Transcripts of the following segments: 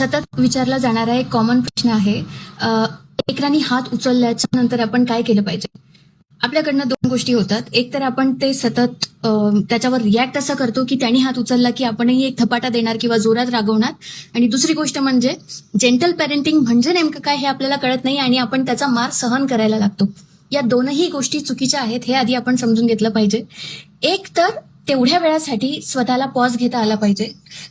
सतत विचारला जाणारा एक कॉमन प्रश्न आहे. लेकरांनी हात उचलल्याच्या नंतर आपण काय केलं पाहिजे? आपल्याकडनं दोन गोष्टी होतात. एक तर आपण ते सतत त्याच्यावर रिॲक्ट असं करतो की त्यांनी हात उचलला की आपणही एक थपाटा देणार किंवा जोरात रागवणार. आणि दुसरी गोष्ट म्हणजे जेंटल पॅरेंटिंग म्हणजे नेमकं काय हे आपल्याला कळत नाही आणि आपण त्याचा मार सहन करायला लागतो. या दोनही गोष्टी चुकीच्या आहेत हे आधी आपण समजून घेतलं पाहिजे. एक तर तेवढ्या वेळासाठी स्वतःला पॉज घेता आला पाहिजे.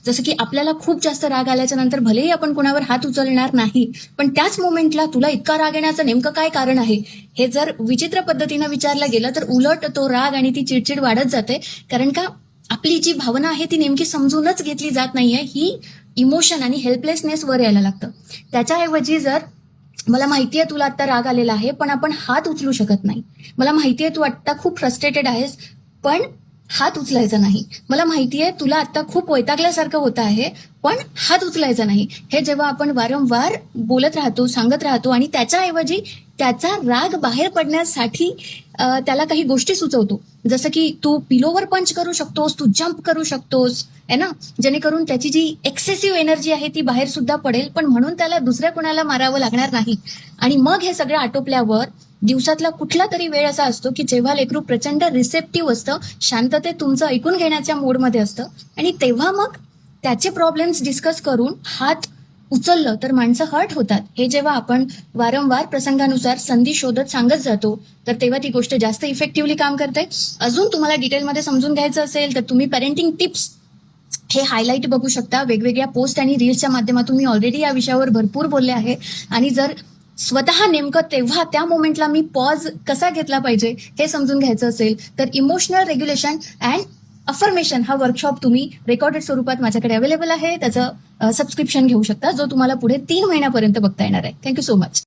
जसं की आपल्याला खूप जास्त राग आल्याच्या नंतर भलेही आपण कोणावर हात उचलणार नाही, पण त्याच मोमेंटला तुला इतका राग येण्याचं नेमकं काय कारण आहे हे जर विचित्र पद्धतीनं विचारलं गेलं तर उलट तो राग आणि ती चिडचिड वाढत जाते. कारण का आपली जी भावना आहे ती नेमकी समजूनच घेतली जात नाहीये. ही इमोशन आणि हेल्पलेसनेस वर यायला लागतं. त्याच्याऐवजी जर मला माहितीये तुला आता राग आलेला आहे पण आपण हात उचलू शकत नाही, मला माहितीये तू आता खूप फ्रस्ट्रेटेड आहेस पण हात उचलायचा नाही, मला माहितीये तुला आता खूप वैतागल्यासारखं होत आहे पण हात उचलायचा नाही, हे जेव्हा आपण वारंवार बोलत राहतो सांगत राहतो आणि त्याच्याऐवजी त्याचा राग बाहेर पडण्यासाठी त्याला काही गोष्टी सुचवतो, जसं की तू पिलोवर पंच करू शकतोस, तू जम्प करू शकतोस है ना, जेणेकरून त्याची जी एक्सेसिव्ह एनर्जी आहे ती बाहेर सुद्धा पडेल, पण म्हणून त्याला दुसऱ्या कोणाला मारावं लागणार नाही. आणि मग हे सगळं आटोपल्यावर दिवसातला कुठला तरी वेळ असा असतो की जेव्हा लेकरू प्रचंड रिसेप्टिव्ह असतं, शांततेत तुमचं ऐकून घेण्याच्या मोडमध्ये असतं आणि तेव्हा मग त्याचे प्रॉब्लेम्स डिस्कस करून हात उचललं तर माणसं हर्ट होतात. हे जेव्हा आपण वारंवार प्रसंगानुसार संधी शोधत सांगत जातो तर तेव्हा ती गोष्ट जास्त इफेक्टिव्हली काम करते. अजून तुम्हाला डिटेलमध्ये समजून घ्यायचं असेल तर तुम्ही पॅरेंटिंग टिप्स हे हायलाईट बघू शकता. वेगवेगळ्या पोस्ट आणि रील्सच्या माध्यमातून मी ऑलरेडी या विषयावर भरपूर बोलले आहे. आणि जर स्वतः नेमकं तेव्हा त्या मोमेंटला मी पॉज कसा घेतला पाहिजे हे समजून घ्यायचं असेल तर इमोशनल रेग्युलेशन अँड अफर्मेशन हा वर्कशॉप तुम्ही रेकॉर्डेड स्वरूपात माझ्याकडे अवेलेबल आहे. त्याचं सबस्क्रिप्शन घेऊ शकता जो तुम्हाला पुढे 3 महिन्यापर्यंत बघता येणार आहे. Thank you so much.